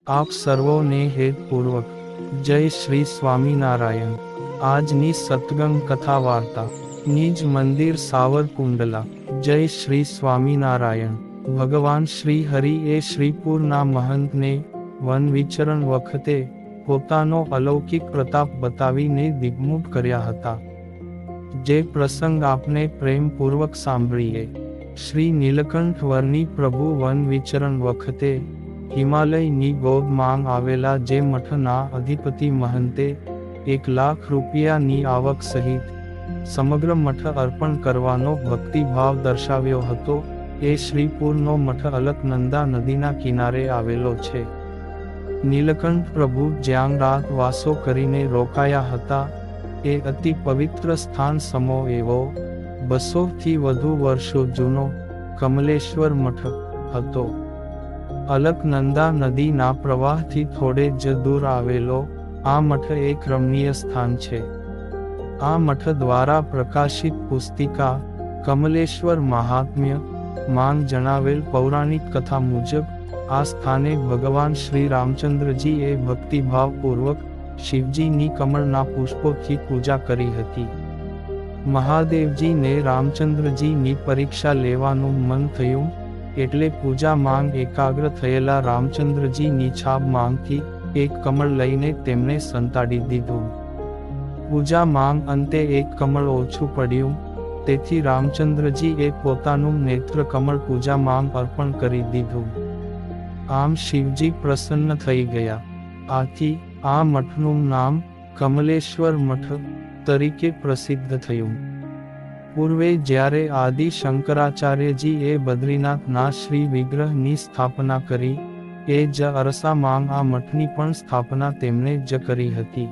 આપ સર્વોને હેતપૂર્વક જય શ્રી સ્વામિનારાયણ। આજની સત્સંગ કથા વાર્તા નિજ મંદિર સાવરકુંડલા। જય શ્રી સ્વામિનારાયણ। ભગવાન શ્રી હરિ એ શ્રીપુરના મહંતને વન વિચરણ વખતે પોતાનો અલૌકિક પ્રતાપ બતાવીને દિગ્મુખ કર્યા હતા, જે પ્રસંગ આપને પ્રેમપૂર્વક સાંભળીએ। શ્રી નીલકંઠ વર્ણી પ્રભુ વન વિચરણ વખતે હિમાલયની ગોદમાં આવેલા જે મઠના અધિપતિ મહંતે 1 લાખ રૂપિયાની આવક સહિત સમગ્ર મઠ અર્પણ કરવાનો ભક્તિભાવ દર્શાવ્યો હતો, એ શ્રીપુરનો મઠ અલકનંદા નદીના કિનારે આવેલો છે। નીલકંઠ પ્રભુ જ્યાં રાત વાસો કરીને રોકાયા હતા, એ અતિ પવિત્ર સ્થાન સમો એવો 200થી વધુ વર્ષો જૂનો કમલેશ્વર મઠ હતો। અલકનંદા નદીના પ્રવાહથી થોડે જ દૂર આવેલો આ મઠ એક રમણીય સ્થાન છે। આ મઠ દ્વારા પ્રકાશિત પુસ્તિકા કમલેશ્વર મહાત્મ્ય માં જણાવેલ પૌરાણિક કથા મુજબ આ સ્થાને ભગવાન શ્રી રામચંદ્રજી એ ભક્તિભાવપૂર્વક શિવજીની કમળના પુષ્પોથી પૂજા કરી હતી। મહાદેવજીને રામચંદ્રજીની પરીક્ષા લેવાનું મન થયું, એટલે પૂજા માંગ એકાગ્ર થયેલા રામચંદ્રજીની છાબ માંગથી એક કમળ લઈને તેમને સંતાડી દીધું। પૂજા માંગ અંતે એક કમળ ઓછું પડ્યું, તેથી રામચંદ્રજી એ પોતાનું નેત્ર કમળ પૂજા માંગ અર્પણ કરી દીધું। આમ શિવજી પ્રસન્ન થઈ ગયા। આથી આ મઠનું નામ કમલેશ્વર મઠ તરીકે પ્રસિદ્ધ થયું। પૂર્વે જ્યારે આદિ શંકરાચાર્યજી એ બદ્રીનાથના શ્રી વિગ્રહની સ્થાપના કરી, એ જ અરસામાં આ મઠની પણ સ્થાપના તેમણે જ કરી હતી।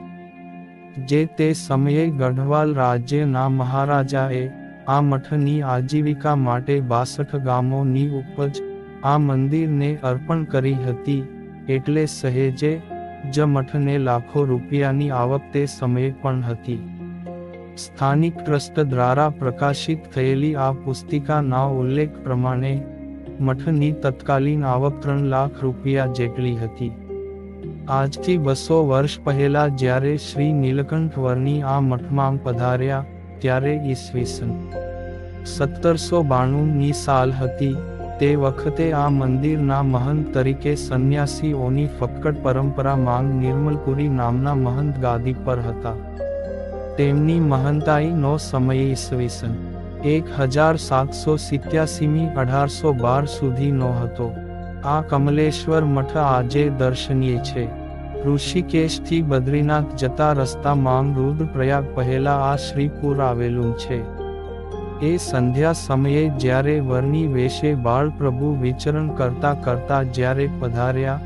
જે તે સમયે ગઢવાલ રાજ્યના મહારાજાએ આ મઠની આજીવિકા માટે 62 ગામોની ઉપજ આ મંદિરને અર્પણ કરી હતી, એટલે સહેજે જ મઠને લાખો રૂપિયાની આવક તે સમયે પણ હતી। સ્થાનિક ટ્રસ્ટ દ્વારા પ્રકાશિત થયેલી આ પુસ્તિકાના ઉલ્લેખ પ્રમાણે મઠની તત્કાલીન આવક 3 લાખ રૂપિયા જેટલી હતી। આજથી 200 વર્ષ પહેલા જ્યારે શ્રી નીલકંઠ વર્ણી આ મઠમાં પધાર્યા, ત્યારે ઈસવીસન 1792ની સાલ હતી। તે વખતે આ મંદિરના મહંત તરીકે સંન્યાસીઓની ફક્કડ પરંપરા માંગ નિર્મલપુરી નામના મહંત ગાદી પર હતા। તેમની મહંતાઈનો સમય ઈસવીસન 1787ની 1812 સુધીનો હતો। આ કમલેશ્વર મઠ આજે દર્શનીય છે। ઋષિકેશથી બદ્રીનાથ જતા રસ્તા માંગ રુદ્રપ્રયાગ પહેલા આ શ્રીપુર આવેલું છે। એ સંધ્યા સમયે જ્યારે વર્ણી વેશે બાળ પ્રભુ વિચરણ કરતા કરતા જ્યારે પધાર્યા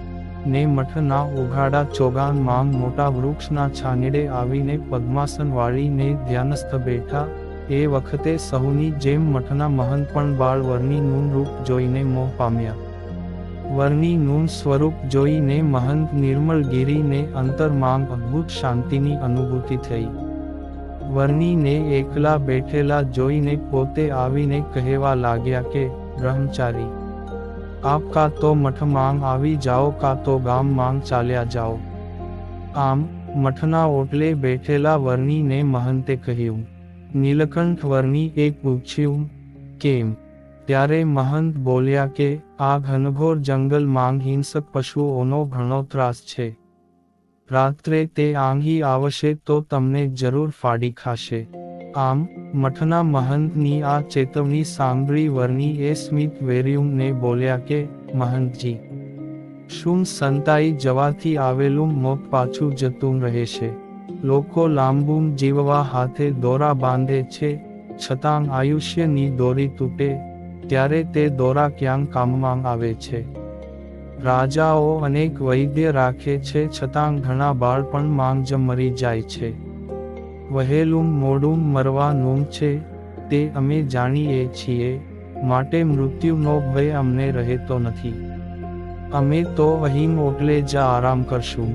ને મઠના ઉઘાડા ચોગાન માંગ મોટા વૃક્ષના છાનીડે આવીને પદ્માસન વાળીને ધ્યાનસ્થ બેઠા, એ વખતે સહુની જેમ મઠના મહંત પણ બાળ વર્ણીનું રૂપ જોઈને મોહ પામ્યા। વર્ણીનું સ્વરૂપ જોઈને મહંત નિર્મલગીરીને અંતર માંગ અદ્ભુત શાંતિની અનુભૂતિ થઈ। વર્ણીને એકલા બેઠેલા જોઈને પોતે આવીને કહેવા લાગ્યા કે, બ્રહ્મચારી, આપ કાં તો મઠ માંગ આવી જાઓ કાં તો ગામ માંગ ચાલ્યા જાઓ। આમ મઠના ઓટલે બેઠેલા વર્ણીને મહંતે કહ્યું। નીલકંઠ વર્ણી એ પૂછ્યું, કેમ? ત્યારે મહંત બોલ્યા કે, આ ઘનઘોર જંગલ માંગ હિંસક પશુઓનો ઘણો ત્રાસ છે। રાત્રે તે આંધી આવશે તો તમને જરૂર ફાડી ખાશે। આમ મઠના મહંતની આ ચેતવણી સાંભળી વર્ણી એ સ્મિત વેર્યુંને બોલ્યા કે, મહંતજી, શું સંતાઈ જવાથી આવેલું મોત પાછું જતું રહેશે? લોકો લાંબુ જીવવા હાથે દોરા બાંધે છે, છતાં આયુષ્યની દોરી તૂટે ત્યારે તે દોરા ક્યાં કામમાં આવે છે? રાજાઓ અનેક વૈદ્ય રાખે છે, છતાં ઘણા બાળપણ માંગ જ મરી જાય છે। વહેલું મોડું મરવાનું છે, તે અમે જાણીએ છીએ, માટે મૃત્યુનો ભય અમને રહેતો નથી। અમે તો અહીં ઓટલે જ આરામ કરશું।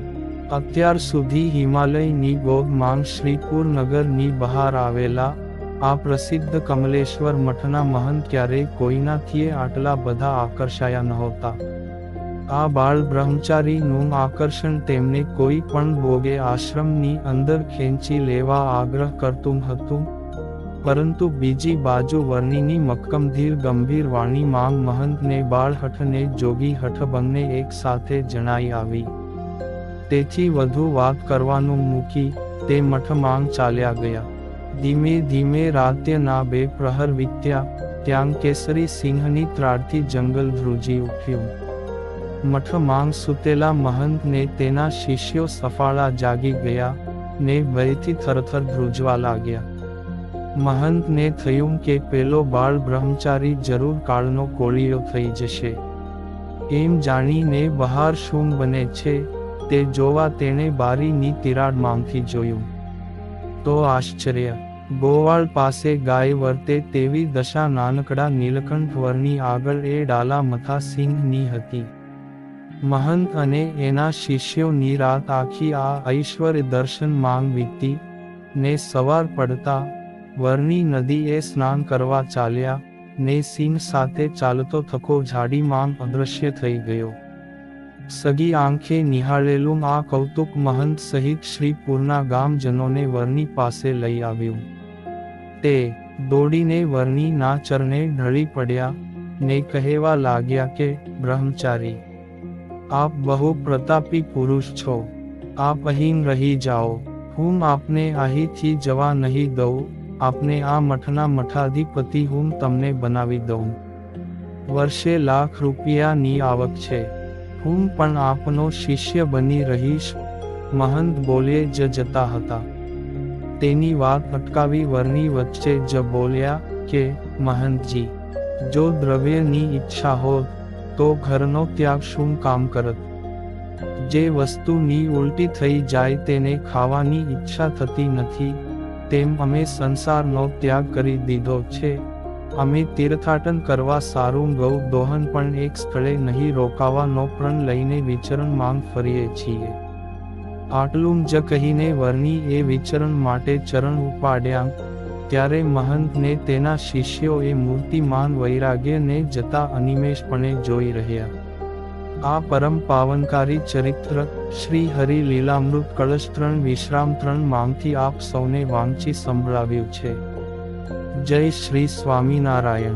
અત્યાર સુધી હિમાલયની ગોદમાં શ્રીપુર નગરની બહાર આવેલા આ પ્રસિદ્ધ કમલેશ્વર મઠના મહંત ક્યારેય કોઈનાથી આટલા બધા આકર્ષાયા નહોતા। આ બાળ બ્રહ્મચારીનું આકર્ષણ તેમને કોઈ પણ ભોગે આશ્રમની અંદર ખેંચી લેવા આગ્રહ કરતું હતું, પરંતુ બીજી બાજુ વર્ણીની મક્કમધીર ગંભીર વાણી માંગ મહંતને બાળહઠને જોગી હઠબંગને એક સાથે જણાઈ આવી. તેથી વધુ વાત કરવાનું મૂકી તે મઠ માંગ ચાલ્યા ગયા. ધીમે ધીમે રાત્યના 2 પ્રહર વીત્યા, ત્યાં કેસરી સિંહની ત્રાડથી જંગલ ધ્રુજી ઉઠ્યું. મઠ માંગ સૂતેલા મહંતને તેના શિષ્યો સફાળા જાગી ગયા ને ભયથી થરથર ધ્રુજવા લાગ્યા. મહંતને થયું કે પેલો બાળ બ્રહ્મચારી જરૂર કાળનો કોળિયો થઈ જશે. એમ જાણીને બહાર શું બને છે તે જોવા તેણે બારીની તિરાડ માંગથી જોયું. તો આશ્ચર્ય! ગોવાળ પાસે ગાય વર્તે તેવી દશા નાનકડા નીલકંઠ વરની આગળ એ ડાલા મથા સિંહની હતી. મહંત અને એના શિષ્યોની રાત આખી આ ઐશ્વર્ય દર્શન માંગ વીતી, ને સવાર પડતા વરની નદીએ સ્નાન કરવા ચાલ્યા, ને સિંહ સાથે ચાલતો થકો ઝાડી માંગ અદૃશ્ય થઈ ગયો. સગી આંખે નિહાળેલું આ કૌતુક મહંત સહિત શ્રીપુરના ગામજનોને વરની પાસે લઈ આવ્યું. તે દોડીને વરણીના ચરણે ઢળી પડ્યા ને કહેવા લાગ્યા કે, બ્રહ્મચારી, આપ બહુ પ્રતાપી પુરુષ છો. આપ અહીં રહી જાઓ. હું આપને અહીંથી જવા નહીં દઉં. આપને આ મઠના મઠાધિપતિ હું તમને બનાવી દઉં. વર્ષે લાખ રૂપિયાની આવક છે. હું પણ આપનો શિષ્ય બની રહીશ. મહંત બોલે જ જતા હતા. તેની વાત અટકાવી વરની વચ્ચે જ બોલ્યા કે, મહંતજી, જો દ્રવ્યની ઈચ્છા હોત તો ઘરનો ત્યાગ શું કામ કરત? જે વસ્તુની ઉલટી થઈ જાય તેને ખાવાની ઈચ્છા થતી નથી, તેમ અમે સંસારનો ત્યાગ કરી દીધો છે. અમે તીર્થાટન કરવા સારું ગૌ દોહન પણ એક સ્થળે નહીં રોકાવાનો પ્રણ લઈને વિચરણ માંગ ફરીએ છીએ. આટલું જ કહીને વરની એ વિચરણ માટે ચરણ ઉપાડ્યા, ત્યારે મહંતને તેના શિષ્યો એ મૂર્તિમાન વૈરાગ્યને જતા અનિમેષપણે જોઈ રહ્યા. આ પરમ પાવનકારી ચરિત્ર શ્રી હરિ લીલામૃત કળશ 3 વિશ્રામ 3 માંગથી આપ સૌને વાંચી સંભળાવ્યું છે. જય શ્રી સ્વામિનારાયણ.